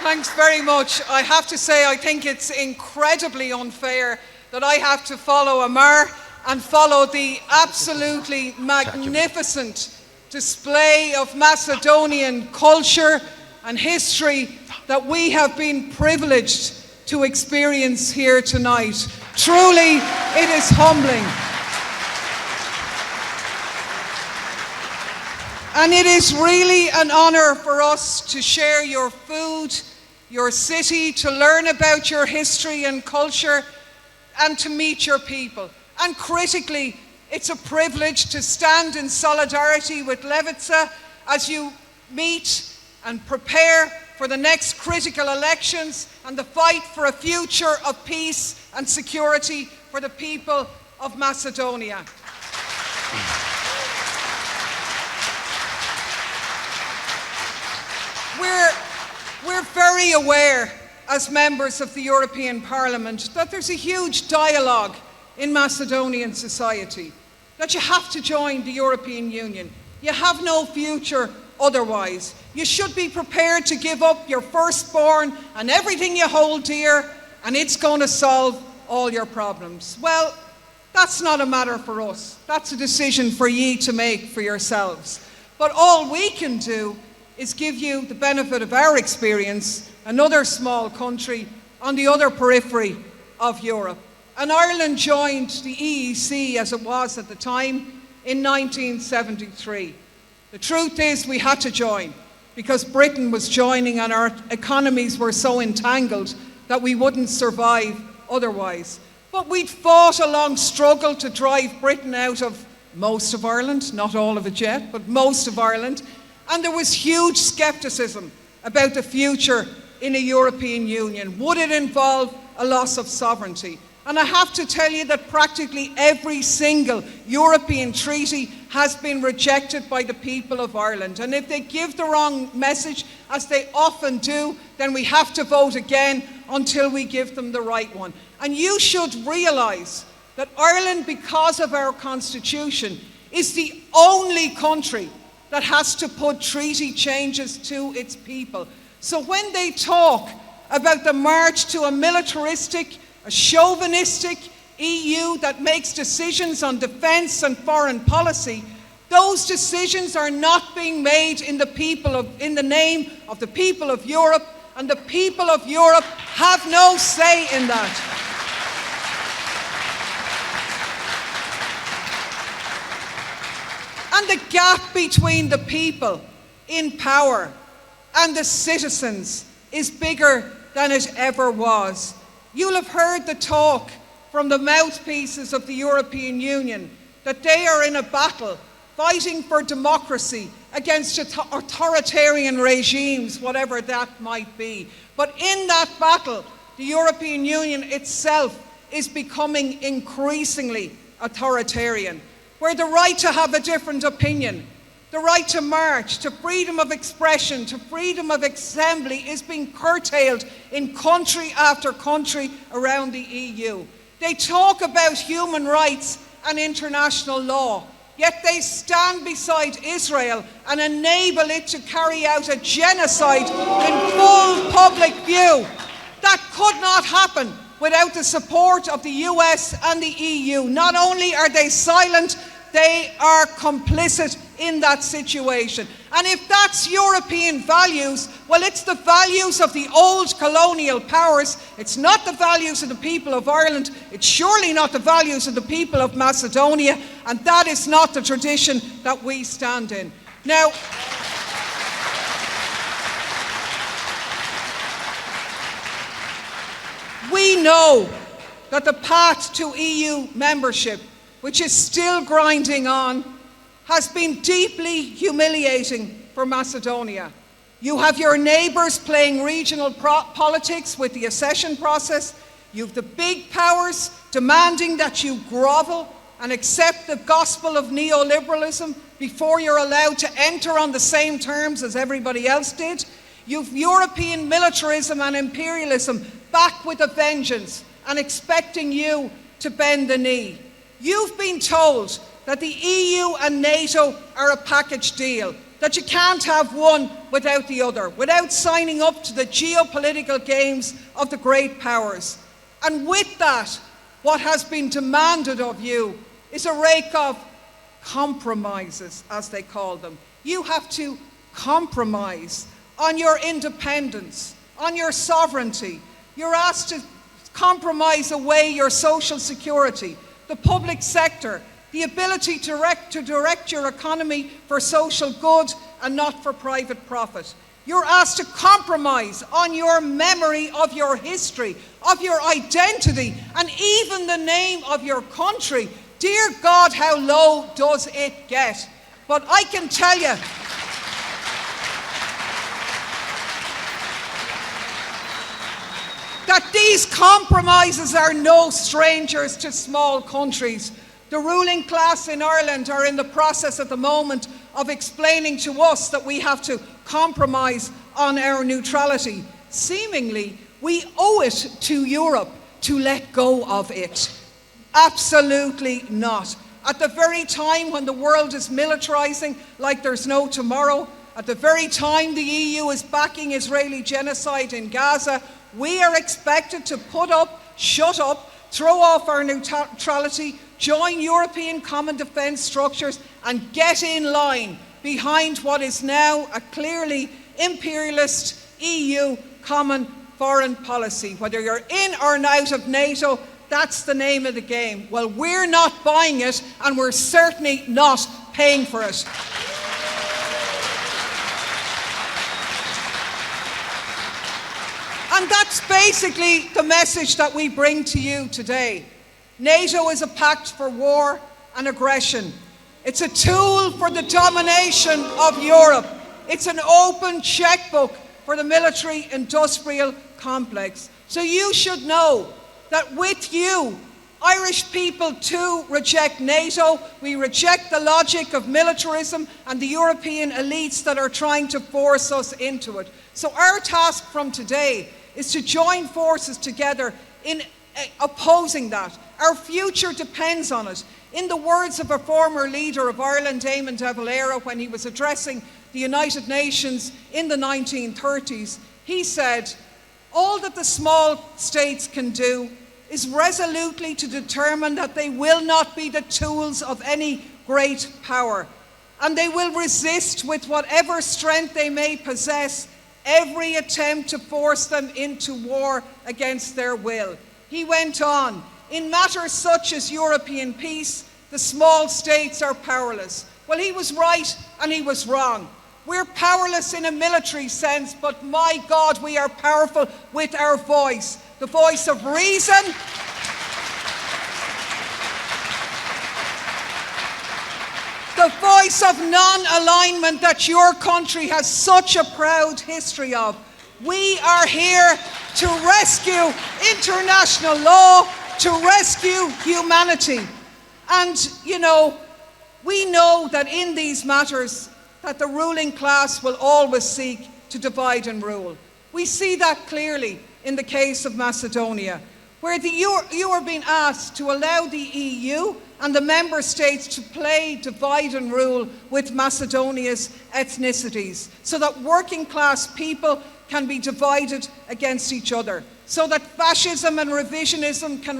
Thanks very much. I have to say, I think it's incredibly unfair that I have to follow Амар and follow the absolutely magnificent display of Macedonian culture and history that we have been privileged to experience here tonight. Truly, it is humbling. And it is really an honor for us to share your food, your city, to learn about your history and culture, and to meet your people. And critically, it's a privilege to stand in solidarity with Levitza as you meet and prepare for the next critical elections and the fight for a future of peace and security for the people of Macedonia. We're very aware as members of the European Parliament that there's a huge dialogue in Macedonian society, that you have to join the European Union. You have no future otherwise. You should be prepared to give up your firstborn and everything you hold dear, and it's going to solve all your problems. Well, that's not a matter for us. That's a decision for ye to make for yourselves. But all we can do is give you the benefit of our experience, another small country on the other periphery of Europe. And Ireland joined the EEC as it was at the time in 1973. The truth is we had to join because Britain was joining and our economies were so entangled that we wouldn't survive otherwise. But we'd fought a long struggle to drive Britain out of most of Ireland, not all of it yet, but most of Ireland. And there was huge scepticism about the future in a European Union. Would it involve a loss of sovereignty? And I have to tell you that practically every single European treaty has been rejected by the people of Ireland. And if they give the wrong message, as they often do, then we have to vote again until we give them the right one. And you should realise that Ireland, because of our constitution, is the only country that has to put treaty changes to its people. So when they talk about the march to a militaristic, a chauvinistic EU that makes decisions on defence and foreign policy, those decisions are not being made in the name of the people of Europe, and the people of Europe have no say in that. And the gap between the people in power and the citizens is bigger than it ever was. You'll have heard the talk from the mouthpieces of the European Union that they are in a battle fighting for democracy against authoritarian regimes, whatever that might be. But in that battle, the European Union itself is becoming increasingly authoritarian, where the right to have a different opinion, the right to march, to freedom of expression, to freedom of assembly is being curtailed in country after country around the EU. They talk about human rights and international law, yet they stand beside Israel and enable it to carry out a genocide in full public view. That could not happen without the support of the US and the EU. Not only are they silent, they are complicit in that situation. And if that's European values, well, it's the values of the old colonial powers. It's not the values of the people of Ireland. It's surely not the values of the people of Macedonia. And that is not the tradition that we stand in. Now, we know that the path to EU membership, which is still grinding on, has been deeply humiliating for Macedonia. You have your neighbours playing regional politics with the accession process. You have the big powers demanding that you grovel and accept the gospel of neoliberalism before you're allowed to enter on the same terms as everybody else did. You have European militarism and imperialism back with a vengeance and expecting you to bend the knee. You've been told that the EU and NATO are a package deal. that you can't have one without the other, without signing up to the geopolitical games of the great powers. And with that, what has been demanded of you is a rake of compromises, as they call them. You have to compromise on your independence, on your sovereignty. You're asked to compromise away your social security, the public sector, the ability to direct your economy for social good and not for private profit. You're asked to compromise on your memory of your history, of your identity, and even the name of your country. Dear God, how low does it get? But I can tell you, that these compromises are no strangers to small countries. The ruling class in Ireland are in the process at the moment of explaining to us that we have to compromise on our neutrality. Seemingly, we owe it to Europe to let go of it. Absolutely not. At the very time when the world is militarizing like there's no tomorrow, at the very time the EU is backing Israeli genocide in Gaza, we are expected to put up, shut up, throw off our neutrality, join European common defence structures, and get in line behind what is now a clearly imperialist EU common foreign policy. Whether you're in or out of NATO, that's the name of the game. Well, we're not buying it, and we're certainly not paying for it. And that's basically the message that we bring to you today. NATO is a pact for war and aggression. It's a tool for the domination of Europe. It's an open checkbook for the military-industrial complex. So you should know that with you, Irish people too reject NATO. We reject the logic of militarism and the European elites that are trying to force us into it. So our task from today is to join forces together in opposing that. Our future depends on it. In the words of a former leader of Ireland, Eamon de Valera, when he was addressing the United Nations in the 1930s, he said, "All that the small states can do is resolutely to determine that they will not be the tools of any great power, and they will resist with whatever strength they may possess every attempt to force them into war against their will." He went on, "In matters such as European peace, the small states are powerless." Well, he was right and he was wrong. We're powerless in a military sense, but my God, we are powerful with our voice. The voice of reason, the voice of non-alignment that your country has such a proud history of. We are here to rescue international law, to rescue humanity. And, you know, we know that in these matters that the ruling class will always seek to divide and rule. We see that clearly in the case of Macedonia, where you are being asked to allow the EU and the member states to play divide and rule with Macedonia's ethnicities, so that working class people can be divided against each other, so that fascism and revisionism can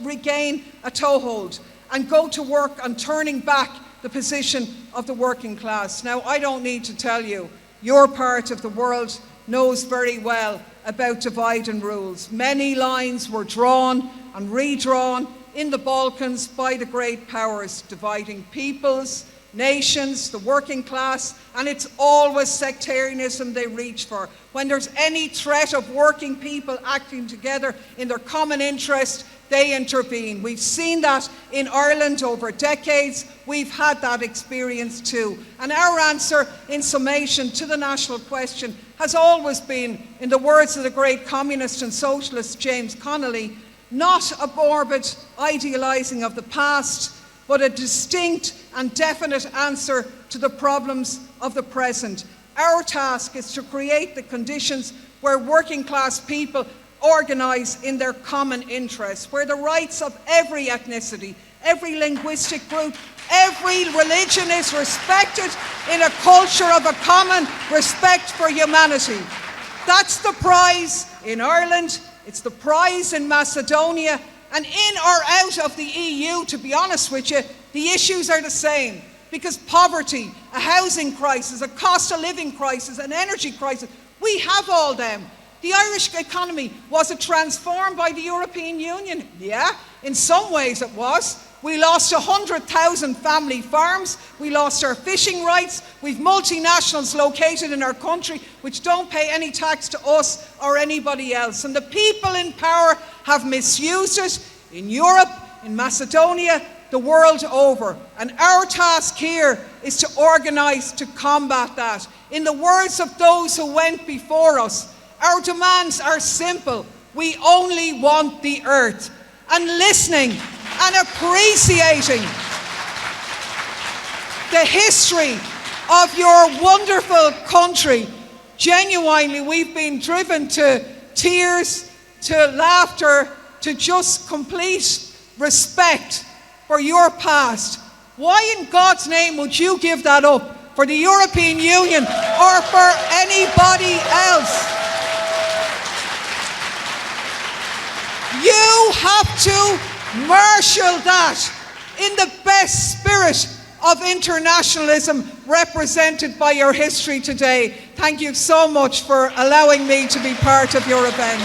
regain a toehold and go to work on turning back the position of the working class. Now, I don't need to tell you, your part of the world knows very well about divide and rules. Many lines were drawn and redrawn in the Balkans by the great powers, dividing peoples, nations, the working class, and it's always sectarianism they reach for. When there's any threat of working people acting together in their common interest, they intervene. We've seen that in Ireland over decades. We've had that experience too. And our answer, in summation, to the national question has always been, in the words of the great communist and socialist James Connolly, not a morbid idealising of the past, but a distinct and definite answer to the problems of the present. Our task is to create the conditions where working class people organise in their common interests, where the rights of every ethnicity, every linguistic group Every religion is respected in a culture of a common respect for humanity. That's the prize in Ireland, it's the prize in Macedonia, and in or out of the EU, to be honest with you, the issues are the same. Because poverty, a housing crisis, a cost of living crisis, an energy crisis, we have all them. The Irish economy, was it transformed by the European Union? Yeah, in some ways it was. We lost 100,000 family farms, we lost our fishing rights, we've multinationals located in our country which don't pay any tax to us or anybody else. And the people in power have misused it in Europe, in Macedonia, the world over. And our task here is to organise to combat that. In the words of those who went before us, our demands are simple. We only want the earth. And listening and appreciating the history of your wonderful country. Genuinely, we've been driven to tears, to laughter, to just complete respect for your past. Why in God's name would you give that up for the European Union or for anybody else? You have to marshal that in the best spirit of internationalism represented by your history today. Thank you so much for allowing me to be part of your event.